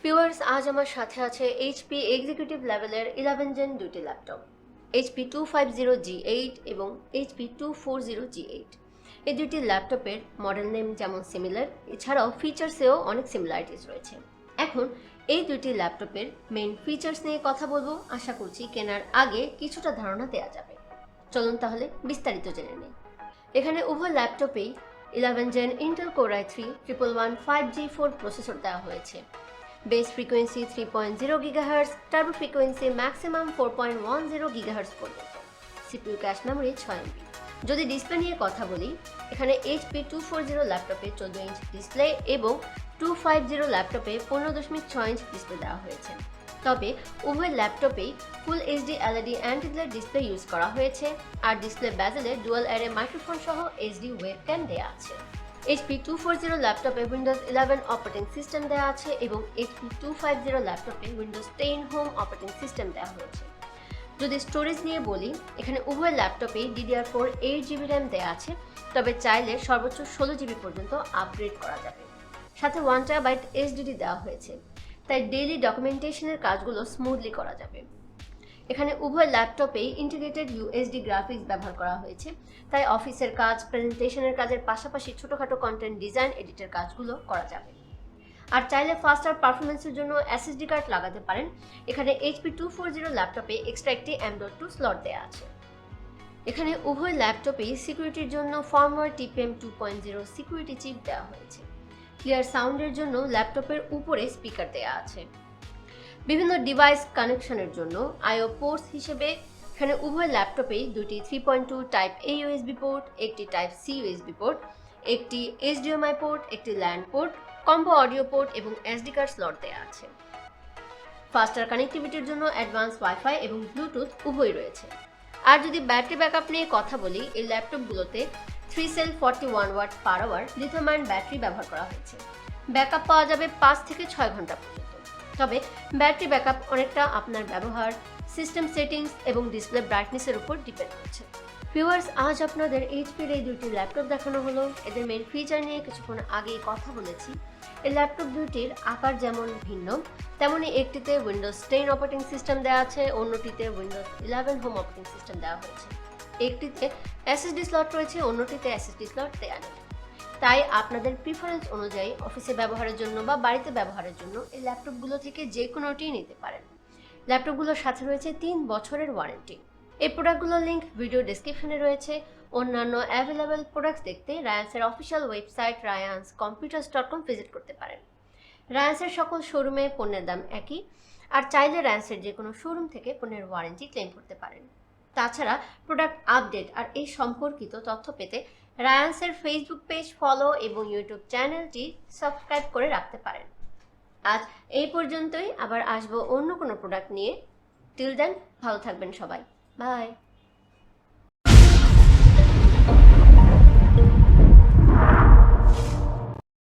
Viewers, আজ আমার সাথে আছে এইচপি এক্সিকিউটিভ লেভেলের 11 জেন দুটি ল্যাপটপ, HP 250G8 এবং HP 240G8। এই দুটি ল্যাপটপের মডেল নেম যেমন সিমিলার, এছাড়াও ফিচার্সেও অনেক সিমিলারিটিস রয়েছে। এখন এই দুটি ল্যাপটপের মেইন ফিচার্স নিয়ে কথা বলবো। আশা করছি কেনার আগে কিছুটা ধারণা দেওয়া যাবে। চলুন তাহলে বিস্তারিত জেনে নিই। এখানে উভয় ল্যাপটপেই 11 gen Intel core i3 111 5G4 processor দেওয়া হয়েছে। Base frequency 3.0 GHz, turbo frequency maximum 4.10 GHz পর্যন্ত। CPU cache memory 6 MB। যদি ডিসপ্লে নিয়ে কথা বলি, এখানে HP 240 ল্যাপটপে 14 ইঞ্চ ডিসপ্লে এবং 250 ল্যাপটপে 15.6 ইঞ্চ ডিসপ্লে দেওয়া হয়েছে। তবে উভয় ল্যাপটপেই ফুল HD LED anti-glare display use করা হয়েছে, আর ডিসপ্লে বেজেলে ডুয়াল অ্যারে মাইক্রোফোন সহ HD ওয়েবক্যাম দেওয়া আছে। HP 240 ল্যাপটপে উইন্ডোজ 11 অপারেটিং সিস্টেম দেওয়া আছে এবং HP 250 ল্যাপটপে উইন্ডোজ 10 হোম অপারেটিং সিস্টেম দেওয়া হয়েছে। যদি স্টোরেজ নিয়ে বলি, এখানে উভয় ল্যাপটপেই DDR4 8GB র্যাম দেওয়া আছে, তবে চাইলে সর্বোচ্চ 16GB পর্যন্ত আপগ্রেড করা যাবে। সাথে 1TB SSD দেওয়া হয়েছে, তাই ডেইলি ডকুমেন্টেশনের কাজগুলো স্মুথলি করা যাবে। এখানে উভয় ল্যাপটপেই ইন্টিগ্রেটেড USD গ্রাফিক্স ব্যবহার করা হয়েছে, তাই অফিসের কাজ, প্রেজেন্টেশনের কাজের পাশাপাশি ছোটখাটো কন্টেন্ট ডিজাইন এডিটের কাজগুলো করা যাবে। আর চাইলে ফাস্টার পারফরমেন্সের জন্য SSD কার্ড লাগাতে পারেন। এখানে HP 240 ল্যাপটপে এক্সট্রা একটি M.2 স্লট দেওয়া আছে। এখানে উভয় ল্যাপটপেই সিকিউরিটির জন্য Firmware TPM 2.0 সিকিউরিটি চিপ দেওয়া হয়েছে। ক্লিয়ার সাউন্ডের জন্য ল্যাপটপের উপরে স্পিকার দেওয়া আছে। বিভিন্ন ডিভাইস কানেকশনের জন্য IO পোর্টস হিসেবে এখানে উভয় ল্যাপটপেই দুটি 3.2 টাইপ A USB পোর্ট, একটি টাইপ C USB পোর্ট, একটি HDMI পোর্ট, একটি LAN port, combo audio port এবং SD কার্ড স্লট দেওয়া আছে। ফাস্টার কানেক্টিভিটির জন্য অ্যাডভান্স ওয়াইফাই এবং ব্লুটুথ উভয় রয়েছে। আর যদি ব্যাটারি ব্যাকআপ নিয়ে কথা বলি, এই ল্যাপটপগুলোতে 3 cell 41 watt per hour lithium ion battery ব্যবহার করা হয়েছে। ব্যাকআপ পাওয়া যাবে 5 থেকে 6 ঘন্টা পর্যন্ত। তবে ব্যাটারি ব্যাকআপ অনেকটা আপনার ব্যবহার, সিস্টেম সেটিংস এবং ডিসপ্লে ব্রাইটনেসের উপর ডিপেন্ড করছে। ভিউয়ার্স, আজ আপনাদের এইচপির এই দুটি ল্যাপটপ দেখানো হলো। এদের মেইন ফিচার নিয়ে কিছুক্ষণ আগেই কথা বলেছি। এই ল্যাপটপ দুটির আকার যেমন ভিন্ন, তেমনি একটিতে উইন্ডোজ 10 অপারেটিং সিস্টেম দেওয়া আছে, অন্যটিতে উইন্ডোজ 11 হোম অপারেটিং সিস্টেম দেওয়া হয়েছে। একটিতে SSD স্লট রয়েছে, অন্যটিতে SSD স্লট দেওয়া নেই। তাই আপনাদের প্রিফারেন্স অনুযায়ী অফিসে ব্যবহারের জন্য বা বাড়িতে ব্যবহারের জন্য এই ল্যাপটপগুলো থেকে যে কোনোটিই নিতে পারেন। ল্যাপটপগুলোর সাথে রয়েছে 3 বছরের ওয়ারেন্টি। এই প্রোডাক্টগুলোর লিঙ্ক ভিডিও ডেসক্রিপশনে রয়েছে। অন্যান্য অ্যাভেলেবল প্রোডাক্টস দেখতে রায়ান্সের অফিসিয়াল ওয়েবসাইট rayanscomputers.com ভিজিট করতে পারেন। রায়ান্সের সকল শোরুমে পণ্যের দাম একই, আর চাইলে রায়ান্সের যে কোনো শোরুম থেকে পণ্যের ওয়ারেন্টি ক্লেম করতে পারেন। তাছাড়া প্রোডাক্ট আপডেট আর এই সম্পর্কিত তথ্য পেতে রায়ান্সের ফেসবুক পেজ ফলো এবং ইউটিউব চ্যানেলটি সাবস্ক্রাইব করে রাখতে পারেন। আজ এই পর্যন্তই, আবার আসবো অন্য কোনো প্রোডাক্ট নিয়ে। টিল দেন ভালো থাকবেন সবাই। বাই।